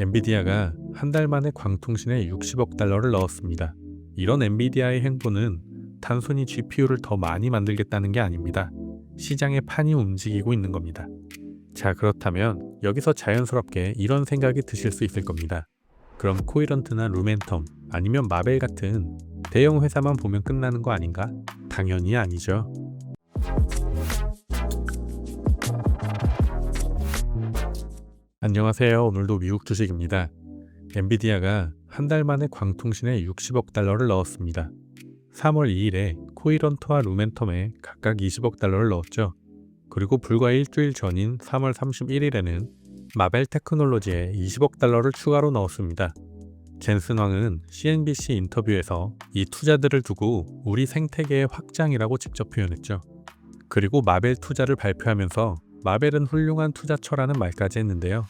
엔비디아가 한 달 만에 광통신에 60억 달러를 넣었습니다. 이런 엔비디아의 행보는 단순히 GPU를 더 많이 만들겠다는 게 아닙니다. 시장의 판이 움직이고 있는 겁니다. 자, 그렇다면 여기서 자연스럽게 이런 생각이 드실 수 있을 겁니다. 그럼 코이런트나 루멘텀 아니면 마벨 같은 대형 회사만 보면 끝나는 거 아닌가? 당연히 아니죠. 안녕하세요. 오늘도 미국 주식입니다. 엔비디아가 한 달 만에 광통신에 60억 달러를 넣었습니다. 3월 2일에 코이런트와 루멘텀에 각각 20억 달러를 넣었죠. 그리고 불과 일주일 전인 3월 31일에는 마벨 테크놀로지에 20억 달러를 추가로 넣었습니다. 젠슨 황은 CNBC 인터뷰에서 이 투자들을 두고 우리 생태계의 확장이라고 직접 표현했죠. 그리고 마벨 투자를 발표하면서 마벨은 훌륭한 투자처라는 말까지 했는데요.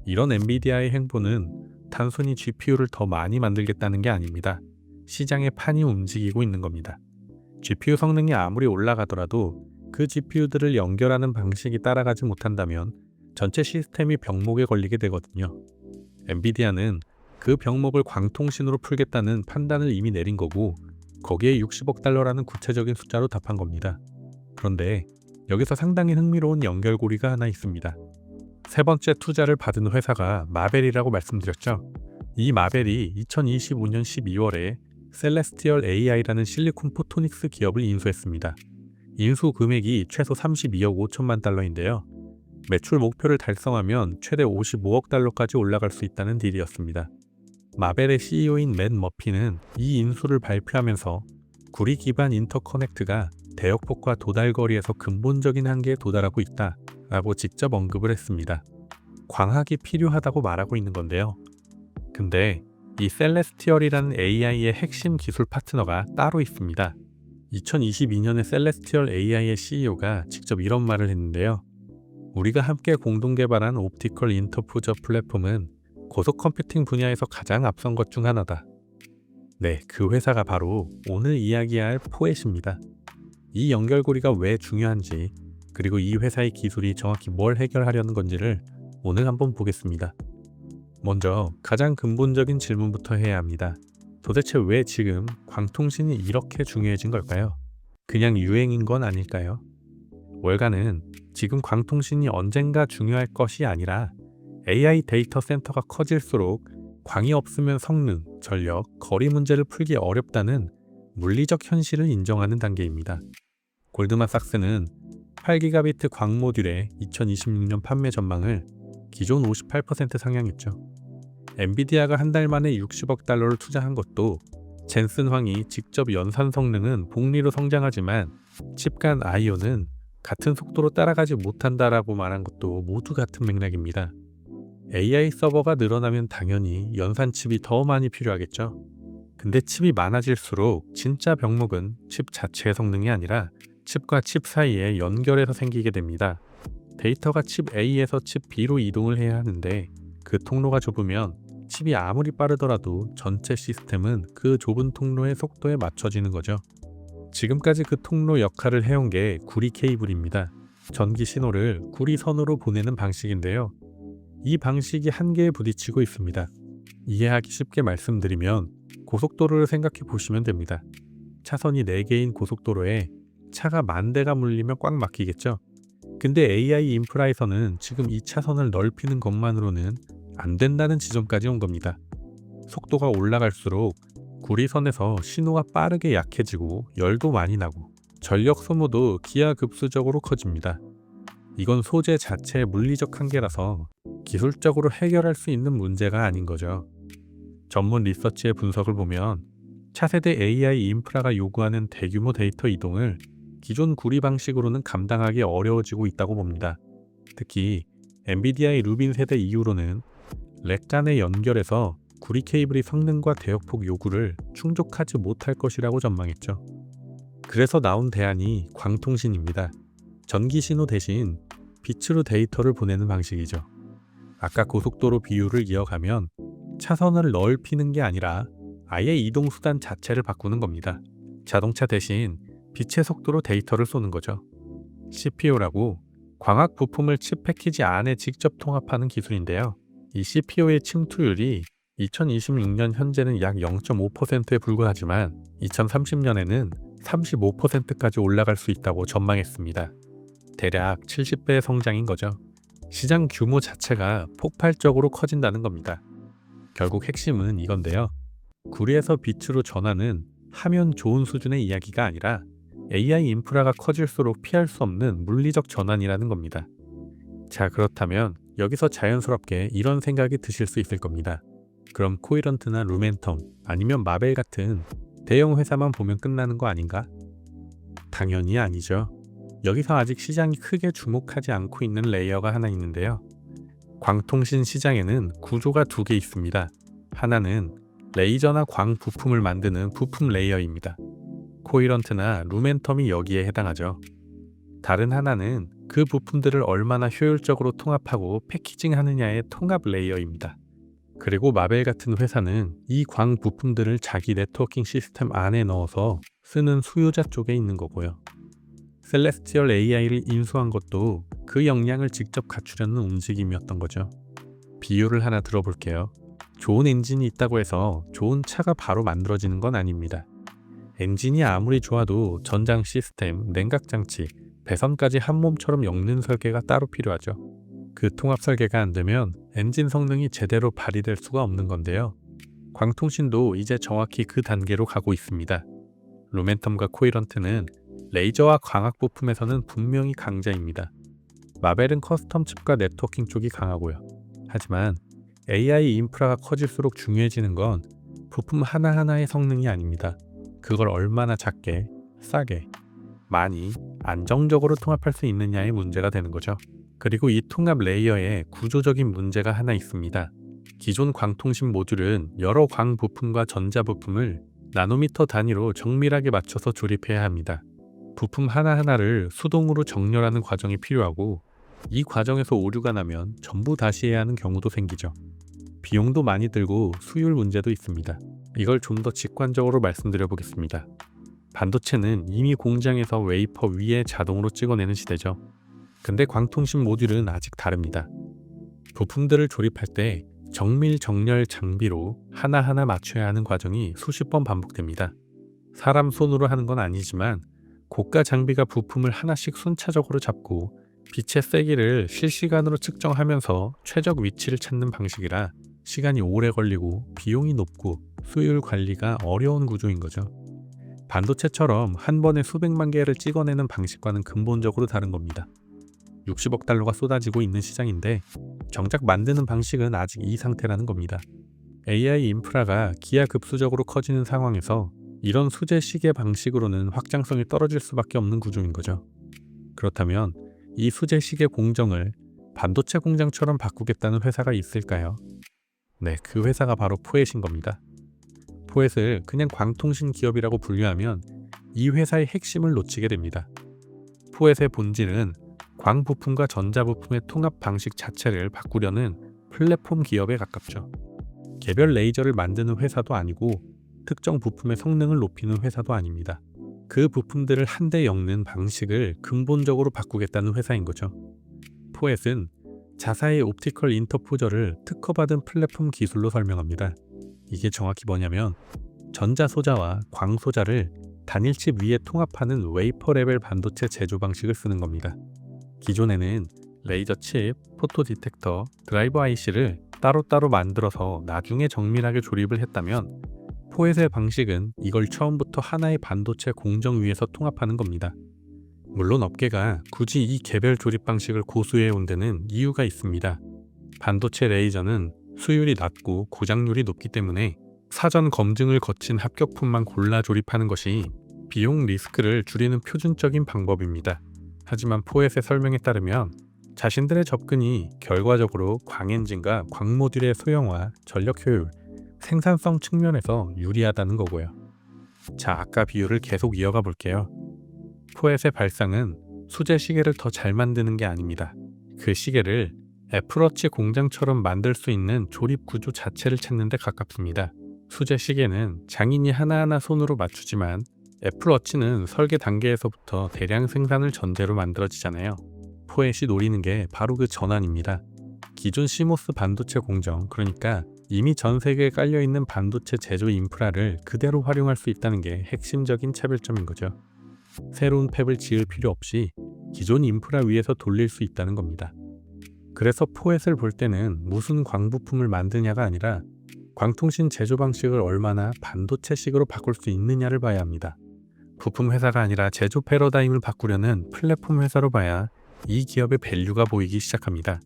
이런 엔비디아의 행보는 단순히 GPU를 더 많이 만들겠다는 게 아닙니다. 시장의 판이 움직이고 있는 겁니다. GPU 성능이 아무리 올라가더라도 그 GPU들을 연결하는 방식이 따라가지 못한다면 전체 시스템이 병목에 걸리게 되거든요. 엔비디아는 그 병목을 광통신으로 풀겠다는 판단을 이미 내린 거고, 거기에 60억 달러라는 구체적인 숫자로 답한 겁니다. 그런데 여기서 상당히 흥미로운 연결고리가 하나 있습니다. 세 번째 투자를 받은 회사가 마벨이라고 말씀드렸죠. 이 마벨이 2025년 12월에 셀레스티얼 AI라는 실리콘 포토닉스 기업을 인수했습니다. 인수 금액이 최소 32억 5천만 달러인데요. 매출 목표를 달성하면 최대 55억 달러까지 올라갈 수 있다는 딜이었습니다. 마벨의 CEO인 맷 머피는 이 인수를 발표하면서 구리 기반 인터커넥트가 대역폭과 도달거리에서 근본적인 한계에 도달하고 있다 라고 직접 언급을 했습니다. 광학이 필요하다고 말하고 있는 건데요. 근데 이 셀레스티얼이라는 AI의 핵심 기술 파트너가 따로 있습니다. 2022년에 셀레스티얼 AI의 CEO가 직접 이런 말을 했는데요. 우리가 함께 공동 개발한 옵티컬 인터포저 플랫폼은 고속 컴퓨팅 분야에서 가장 앞선 것 중 하나다. 네, 그 회사가 바로 오늘 이야기할 포엣입니다. 이 연결고리가 왜 중요한지, 그리고 이 회사의 기술이 정확히 뭘 해결하려는 건지를 오늘 한번 보겠습니다. 먼저 가장 근본적인 질문부터 해야 합니다. 도대체 왜 지금 광통신이 이렇게 중요해진 걸까요? 그냥 유행인 건 아닐까요? 월가는 지금 광통신이 언젠가 중요할 것이 아니라 AI 데이터 센터가 커질수록 광이 없으면 성능, 전력, 거리 문제를 풀기 어렵다는 물리적 현실을 인정하는 단계입니다. 골드만삭스는 8기가비트 광 모듈의 2026년 판매 전망을 기존 58% 상향했죠. 엔비디아가 한 달 만에 60억 달러를 투자한 것도 젠슨 황이 직접 연산 성능은 복리로 성장하지만 칩 간 I/O는 같은 속도로 따라가지 못한다라고 말한 것도 모두 같은 맥락입니다. AI 서버가 늘어나면 당연히 연산 칩이 더 많이 필요하겠죠. 근데 칩이 많아질수록 진짜 병목은 칩 자체의 성능이 아니라 칩과 칩 사이에 연결해서 생기게 됩니다. 데이터가 칩 A에서 칩 B로 이동을 해야 하는데 그 통로가 좁으면 칩이 아무리 빠르더라도 전체 시스템은 그 좁은 통로의 속도에 맞춰지는 거죠. 지금까지 그 통로 역할을 해온 게 구리 케이블입니다. 전기 신호를 구리 선으로 보내는 방식인데요. 이 방식이 한계에 부딪히고 있습니다. 이해하기 쉽게 말씀드리면 고속도로를 생각해 보시면 됩니다. 차선이 4개인 고속도로에 차가 10,000대가 몰리면 꽉 막히겠죠. 근데 AI 인프라에서는 지금 이 차선을 넓히는 것만으로는 안 된다는 지점까지 온 겁니다. 속도가 올라갈수록 구리선에서 신호가 빠르게 약해지고 열도 많이 나고 전력 소모도 기하급수적으로 커집니다. 이건 소재 자체의 물리적 한계라서 기술적으로 해결할 수 있는 문제가 아닌 거죠. 전문 리서치의 분석을 보면 차세대 AI 인프라가 요구하는 대규모 데이터 이동을 기존 구리 방식으로는 감당하기 어려워지고 있다고 봅니다. 특히 엔비디아의 루빈 세대 이후로는 렉 간의 연결에서 구리 케이블이 성능과 대역폭 요구를 충족하지 못할 것이라고 전망했죠. 그래서 나온 대안이 광통신입니다. 전기 신호 대신 빛으로 데이터를 보내는 방식이죠. 아까 고속도로 비유를 이어가면 차선을 넓히는 게 아니라 아예 이동 수단 자체를 바꾸는 겁니다. 자동차 대신 빛의 속도로 데이터를 쏘는 거죠. CPU라고 광학 부품을 칩 패키지 안에 직접 통합하는 기술인데요. 이 CPO의 침투율이 2026년 현재는 약 0.5%에 불과하지만 2030년에는 35%까지 올라갈 수 있다고 전망했습니다. 대략 70배의 성장인 거죠. 시장 규모 자체가 폭발적으로 커진다는 겁니다. 결국 핵심은 이건데요. 구리에서 빛으로 전환은 하면 좋은 수준의 이야기가 아니라 AI 인프라가 커질수록 피할 수 없는 물리적 전환이라는 겁니다. 자, 그렇다면 여기서 자연스럽게 이런 생각이 드실 수 있을 겁니다. 그럼 코이런트나 루멘텀 아니면 마벨 같은 대형 회사만 보면 끝나는 거 아닌가? 당연히 아니죠. 여기서 아직 시장이 크게 주목하지 않고 있는 레이어가 하나 있는데요. 광통신 시장에는 구조가 두 개 있습니다. 하나는 레이저나 광 부품을 만드는 부품 레이어입니다. 코이런트나 루멘텀이 여기에 해당하죠. 다른 하나는 그 부품들을 얼마나 효율적으로 통합하고 패키징하느냐의 통합 레이어입니다. 그리고 마벨 같은 회사는 이 광 부품들을 자기 네트워킹 시스템 안에 넣어서 쓰는 수요자 쪽에 있는 거고요. 셀레스티얼 AI를 인수한 것도 그 역량을 직접 갖추려는 움직임이었던 거죠. 비유를 하나 들어볼게요. 좋은 엔진이 있다고 해서 좋은 차가 바로 만들어지는 건 아닙니다. 엔진이 아무리 좋아도 전장 시스템, 냉각 장치, 배선까지 한 몸처럼 엮는 설계가 따로 필요하죠. 그 통합 설계가 안 되면 엔진 성능이 제대로 발휘될 수가 없는 건데요. 광통신도 이제 정확히 그 단계로 가고 있습니다. 루멘텀과 코이런트는 레이저와 광학 부품에서는 분명히 강자입니다. 마벨은 커스텀 칩과 네트워킹 쪽이 강하고요. 하지만 AI 인프라가 커질수록 중요해지는 건 부품 하나하나의 성능이 아닙니다. 그걸 얼마나 작게, 싸게, 많이, 안정적으로 통합할 수 있느냐의 문제가 되는 거죠. 그리고 이 통합 레이어에 구조적인 문제가 하나 있습니다. 기존 광통신 모듈은 여러 광 부품과 전자 부품을 나노미터 단위로 정밀하게 맞춰서 조립해야 합니다. 부품 하나하나를 수동으로 정렬하는 과정이 필요하고 이 과정에서 오류가 나면 전부 다시 해야 하는 경우도 생기죠. 비용도 많이 들고 수율 문제도 있습니다. 이걸 좀 더 직관적으로 말씀드려 보겠습니다. 반도체는 이미 공장에서 웨이퍼 위에 자동으로 찍어내는 시대죠. 근데 광통신 모듈은 아직 다릅니다. 부품들을 조립할 때 정밀 정렬 장비로 하나하나 맞춰야 하는 과정이 수십 번 반복됩니다. 사람 손으로 하는 건 아니지만 고가 장비가 부품을 하나씩 순차적으로 잡고 빛의 세기를 실시간으로 측정하면서 최적 위치를 찾는 방식이라 시간이 오래 걸리고 비용이 높고 수율 관리가 어려운 구조인 거죠. 반도체처럼 한 번에 수백만 개를 찍어내는 방식과는 근본적으로 다른 겁니다. 60억 달러가 쏟아지고 있는 시장인데 정작 만드는 방식은 아직 이 상태라는 겁니다. AI 인프라가 기하급수적으로 커지는 상황에서 이런 수제 시계 방식으로는 확장성이 떨어질 수밖에 없는 구조인 거죠. 그렇다면 이 수제 시계 공정을 반도체 공장처럼 바꾸겠다는 회사가 있을까요? 네, 그 회사가 바로 포엣인 겁니다. 포엣을 그냥 광통신 기업이라고 분류하면 이 회사의 핵심을 놓치게 됩니다. 포엣의 본질은 광 부품과 전자 부품의 통합 방식 자체를 바꾸려는 플랫폼 기업에 가깝죠. 개별 레이저를 만드는 회사도 아니고 특정 부품의 성능을 높이는 회사도 아닙니다. 그 부품들을 한데 엮는 방식을 근본적으로 바꾸겠다는 회사인 거죠. 포엣은 자사의 옵티컬 인터포저를 특허받은 플랫폼 기술로 설명합니다. 이게 정확히 뭐냐면 전자소자와 광소자를 단일칩 위에 통합하는 웨이퍼 레벨 반도체 제조 방식을 쓰는 겁니다. 기존에는 레이저 칩, 포토 디텍터, 드라이버 IC를 따로따로 만들어서 나중에 정밀하게 조립을 했다면 포엣의 방식은 이걸 처음부터 하나의 반도체 공정 위에서 통합하는 겁니다. 물론 업계가 굳이 이 개별 조립 방식을 고수해 온 데는 이유가 있습니다. 반도체 레이저는 수율이 낮고 고장률이 높기 때문에 사전 검증을 거친 합격품만 골라 조립하는 것이 비용 리스크를 줄이는 표준적인 방법입니다. 하지만 포엣의 설명에 따르면 자신들의 접근이 결과적으로 광엔진과 광모듈의 소형화, 전력 효율, 생산성 측면에서 유리하다는 거고요. 자, 아까 비유를 계속 이어가 볼게요. 포엣의 발상은 수제 시계를 더 잘 만드는 게 아닙니다. 그 시계를 애플워치 공장처럼 만들 수 있는 조립 구조 자체를 찾는 데 가깝습니다. 수제 시계는 장인이 하나하나 손으로 맞추지만 애플워치는 설계 단계에서부터 대량 생산을 전제로 만들어지잖아요. 포엣이 노리는 게 바로 그 전환입니다. 기존 시모스 반도체 공정, 그러니까 이미 전 세계에 깔려있는 반도체 제조 인프라를 그대로 활용할 수 있다는 게 핵심적인 차별점인 거죠. 새로운 팹을 지을 필요 없이 기존 인프라 위에서 돌릴 수 있다는 겁니다. 그래서 포엣을 볼 때는 무슨 광부품을 만드냐가 아니라 광통신 제조 방식을 얼마나 반도체식으로 바꿀 수 있느냐를 봐야 합니다. 부품 회사가 아니라 제조 패러다임을 바꾸려는 플랫폼 회사로 봐야 이 기업의 밸류가 보이기 시작합니다.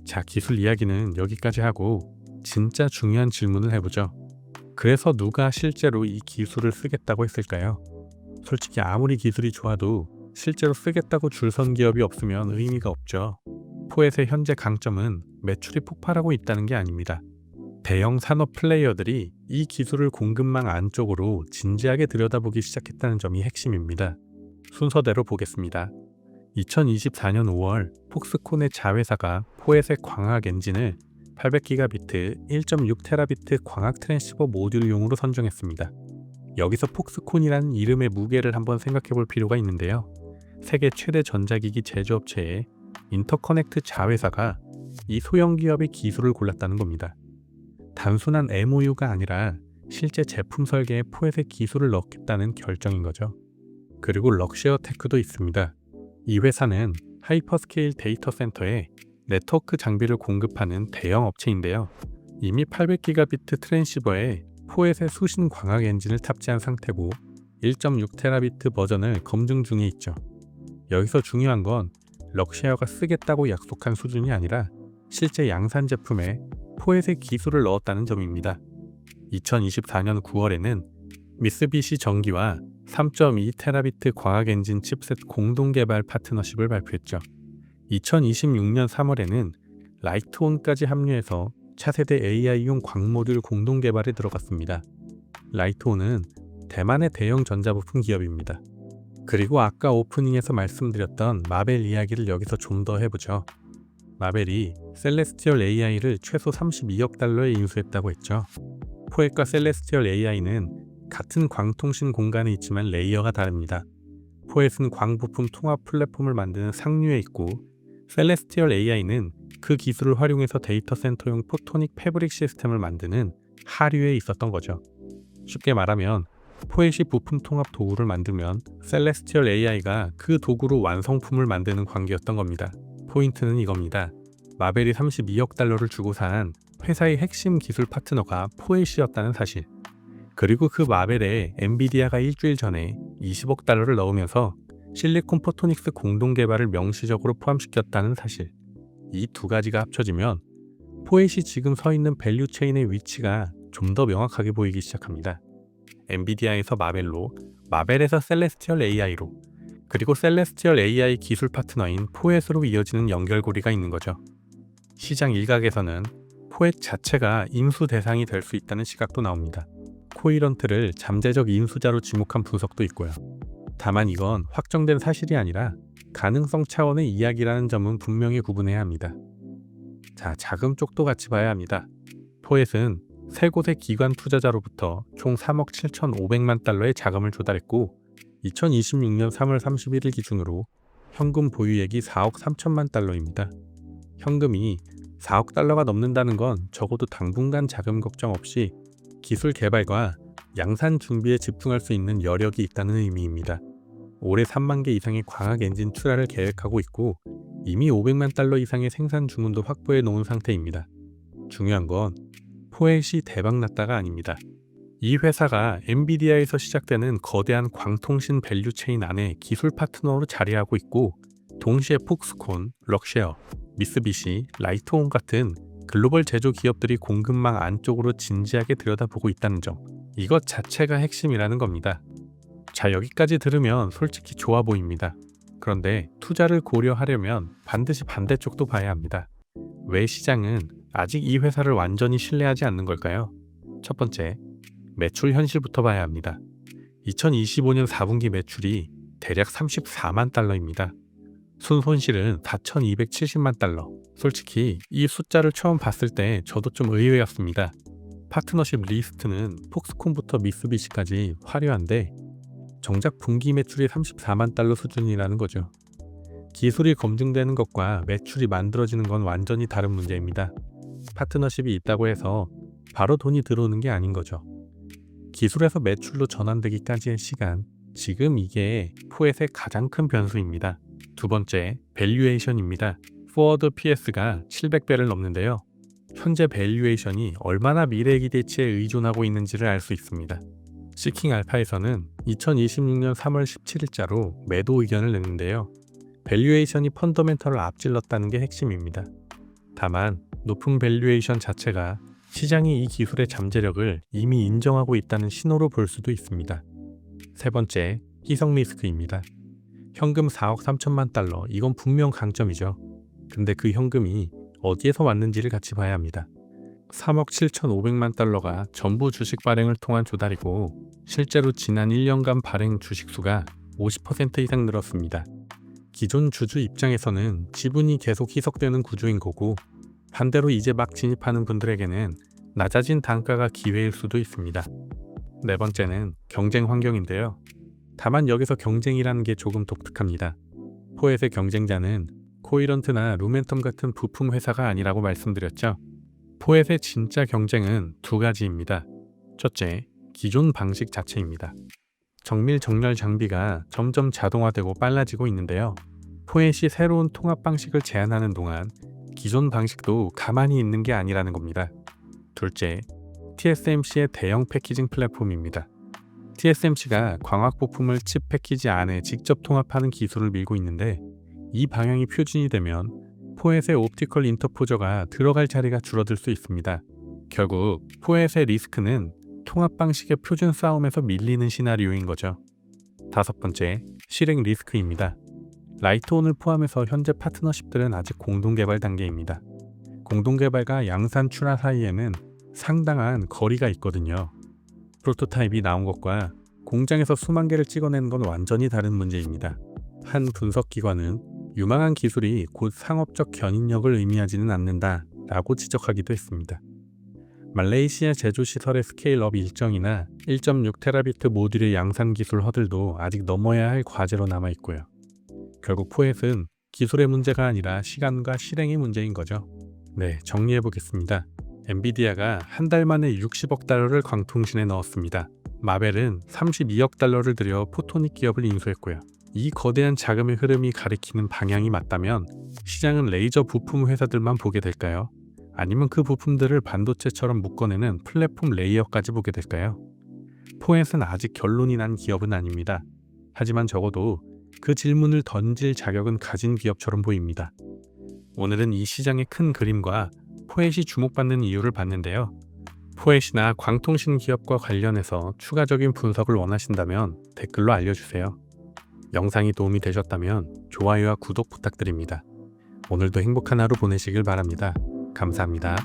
자, 기술 이야기는 여기까지 하고 진짜 중요한 질문을 해보죠. 그래서 누가 실제로 이 기술을 쓰겠다고 했을까요? 솔직히 아무리 기술이 좋아도 실제로 쓰겠다고 줄 선 기업이 없으면 의미가 없죠. 포엣의 현재 강점은 매출이 폭발하고 있다는 게 아닙니다. 대형 산업 플레이어들이 이 기술을 공급망 안쪽으로 진지하게 들여다보기 시작했다는 점이 핵심입니다. 순서대로 보겠습니다. 2024년 5월 폭스콘의 자회사가 포엣의 광학 엔진을 800기가비트 1.6테라비트 광학 트랜시버 모듈용으로 선정했습니다. 여기서 폭스콘이라는 이름의 무게를 한번 생각해 볼 필요가 있는데요. 세계 최대 전자기기 제조업체의 인터커넥트 자회사가 이 소형 기업의 기술을 골랐다는 겁니다. 단순한 MOU가 아니라 실제 제품 설계에 포엣의 기술을 넣겠다는 결정인 거죠. 그리고 럭시어 테크도 있습니다. 이 회사는 하이퍼스케일 데이터 센터에 네트워크 장비를 공급하는 대형 업체인데요. 이미 800기가비트 트랜시버에 포엣의 수신 광학 엔진을 탑재한 상태고 1.6테라비트 버전을 검증 중에 있죠. 여기서 중요한 건 럭시어가 쓰겠다고 약속한 수준이 아니라 실제 양산 제품에 포엣의 기술을 넣었다는 점입니다. 2024년 9월에는 미쓰비시 전기와 3.2테라비트 광학 엔진 칩셋 공동 개발 파트너십을 발표했죠. 2026년 3월에는 라이트온까지 합류해서 차세대 AI용 광모듈 공동 개발에 들어갔습니다. 라이트온은 대만의 대형 전자부품 기업입니다. 그리고 아까 오프닝에서 말씀드렸던 마벨 이야기를 여기서 좀 더 해보죠. 마벨이 셀레스티얼 AI를 최소 32억 달러에 인수했다고 했죠. 포엣과 셀레스티얼 AI는 같은 광통신 공간에 있지만 레이어가 다릅니다. 포엣은 광부품 통합 플랫폼을 만드는 상류에 있고 셀레스티얼 AI는 그 기술을 활용해서 데이터 센터용 포토닉 패브릭 시스템을 만드는 하류에 있었던 거죠. 쉽게 말하면 포엣이 부품 통합 도구를 만들면 셀레스티얼 AI가 그 도구로 완성품을 만드는 관계였던 겁니다. 포인트는 이겁니다. 마벨이 32억 달러를 주고 산 회사의 핵심 기술 파트너가 포엣이었다는 사실. 그리고 그 마벨에 엔비디아가 일주일 전에 20억 달러를 넣으면서 실리콘 포토닉스 공동 개발을 명시적으로 포함시켰다는 사실. 이 두 가지가 합쳐지면 포엣이 지금 서 있는 밸류 체인의 위치가 좀 더 명확하게 보이기 시작합니다. 엔비디아에서 마벨로, 마벨에서 셀레스티얼 AI로, 그리고 셀레스티얼 AI 기술 파트너인 포엣으로 이어지는 연결고리가 있는 거죠. 시장 일각에서는 포엣 자체가 인수 대상이 될 수 있다는 시각도 나옵니다. 코이런트를 잠재적 인수자로 지목한 분석도 있고요. 다만 이건 확정된 사실이 아니라 가능성 차원의 이야기라는 점은 분명히 구분해야 합니다. 자, 자금 쪽도 같이 봐야 합니다. 포엣은 세 곳의 기관 투자자로부터 총 3억 7,500만 달러의 자금을 조달했고 2026년 3월 31일 기준으로 현금 보유액이 4억 3천만 달러입니다. 현금이 4억 달러가 넘는다는 건 적어도 당분간 자금 걱정 없이 기술 개발과 양산 준비에 집중할 수 있는 여력이 있다는 의미입니다. 올해 3만 개 이상의 광학 엔진 출하를 계획하고 있고 이미 500만 달러 이상의 생산 주문도 확보해 놓은 상태입니다. 중요한 건 포엣이 대박났다가 아닙니다. 이 회사가 엔비디아에서 시작되는 거대한 광통신 밸류 체인 안에 기술 파트너로 자리하고 있고 동시에 폭스콘, 럭시어, 미쓰비시, 라이트온 같은 글로벌 제조 기업들이 공급망 안쪽으로 진지하게 들여다보고 있다는 점. 이것 자체가 핵심이라는 겁니다. 자, 여기까지 들으면 솔직히 좋아 보입니다. 그런데 투자를 고려하려면 반드시 반대쪽도 봐야 합니다. 왜 시장은 아직 이 회사를 완전히 신뢰하지 않는 걸까요? 첫 번째, 매출 현실부터 봐야 합니다. 2025년 4분기 매출이 대략 34만 달러입니다. 순손실은 4,270만 달러. 솔직히 이 숫자를 처음 봤을 때 저도 좀 의외였습니다. 파트너십 리스트는 폭스콘부터 미쓰비시까지 화려한데 정작 분기 매출이 34만 달러 수준이라는 거죠. 기술이 검증되는 것과 매출이 만들어지는 건 완전히 다른 문제입니다. 파트너십이 있다고 해서 바로 돈이 들어오는 게 아닌 거죠. 기술에서 매출로 전환되기까지의 시간, 지금 이게 포엣의 가장 큰 변수입니다. 두 번째, 밸류에이션입니다. 포워드 PS가 700배를 넘는데요. 현재 밸류에이션이 얼마나 미래 기대치에 의존하고 있는지를 알 수 있습니다. 시킹 알파에서는 2026년 3월 17일자로 매도 의견을 냈는데요. 밸류에이션이 펀더멘털을 앞질렀다는 게 핵심입니다. 다만 높은 밸류에이션 자체가 시장이 이 기술의 잠재력을 이미 인정하고 있다는 신호로 볼 수도 있습니다. 세 번째, 희석 리스크입니다. 현금 4억 3천만 달러, 이건 분명 강점이죠. 근데 그 현금이 어디에서 왔는지를 같이 봐야 합니다. 3억 7,500만 달러가 전부 주식 발행을 통한 조달이고 실제로 지난 1년간 발행 주식수가 50% 이상 늘었습니다. 기존 주주 입장에서는 지분이 계속 희석되는 구조인 거고 반대로 이제 막 진입하는 분들에게는 낮아진 단가가 기회일 수도 있습니다. 네 번째는 경쟁 환경인데요. 다만 여기서 경쟁이라는 게 조금 독특합니다. 포엣의 경쟁자는 코이런트나 루멘텀 같은 부품 회사가 아니라고 말씀드렸죠. 포엣의 진짜 경쟁은 두 가지입니다. 첫째, 기존 방식 자체입니다. 정밀 정렬 장비가 점점 자동화되고 빨라지고 있는데요. 포엣이 새로운 통합 방식을 제안하는 동안 기존 방식도 가만히 있는 게 아니라는 겁니다. 둘째, TSMC의 대형 패키징 플랫폼입니다. TSMC가 광학 부품을 칩 패키지 안에 직접 통합하는 기술을 밀고 있는데 이 방향이 표준이 되면 포엣의 옵티컬 인터포저가 들어갈 자리가 줄어들 수 있습니다. 결국 포엣의 리스크는 통합 방식의 표준 싸움에서 밀리는 시나리오인 거죠. 다섯 번째, 실행 리스크입니다. 라이트온을 포함해서 현재 파트너십들은 아직 공동개발 단계입니다. 공동개발과 양산 출하 사이에는 상당한 거리가 있거든요. 프로토타입이 나온 것과 공장에서 수만 개를 찍어내는 건 완전히 다른 문제입니다. 한 분석기관은 유망한 기술이 곧 상업적 견인력을 의미하지는 않는다 라고 지적하기도 했습니다. 말레이시아 제조시설의 스케일업 일정이나 1.6테라비트 모듈의 양산 기술 허들도 아직 넘어야 할 과제로 남아있고요. 결국 포엣은 기술의 문제가 아니라 시간과 실행의 문제인 거죠. 네, 정리해보겠습니다. 엔비디아가 한 달 만에 60억 달러를 광통신에 넣었습니다. 마벨은 32억 달러를 들여 포토닉 기업을 인수했고요. 이 거대한 자금의 흐름이 가리키는 방향이 맞다면 시장은 레이저 부품 회사들만 보게 될까요? 아니면 그 부품들을 반도체처럼 묶어내는 플랫폼 레이어까지 보게 될까요? 포엣은 아직 결론이 난 기업은 아닙니다. 하지만 적어도 그 질문을 던질 자격은 가진 기업처럼 보입니다. 오늘은 이 시장의 큰 그림과 포엣이 주목받는 이유를 봤는데요. 포엣이나 광통신 기업과 관련해서 추가적인 분석을 원하신다면 댓글로 알려주세요. 영상이 도움이 되셨다면 좋아요와 구독 부탁드립니다. 오늘도 행복한 하루 보내시길 바랍니다. 감사합니다.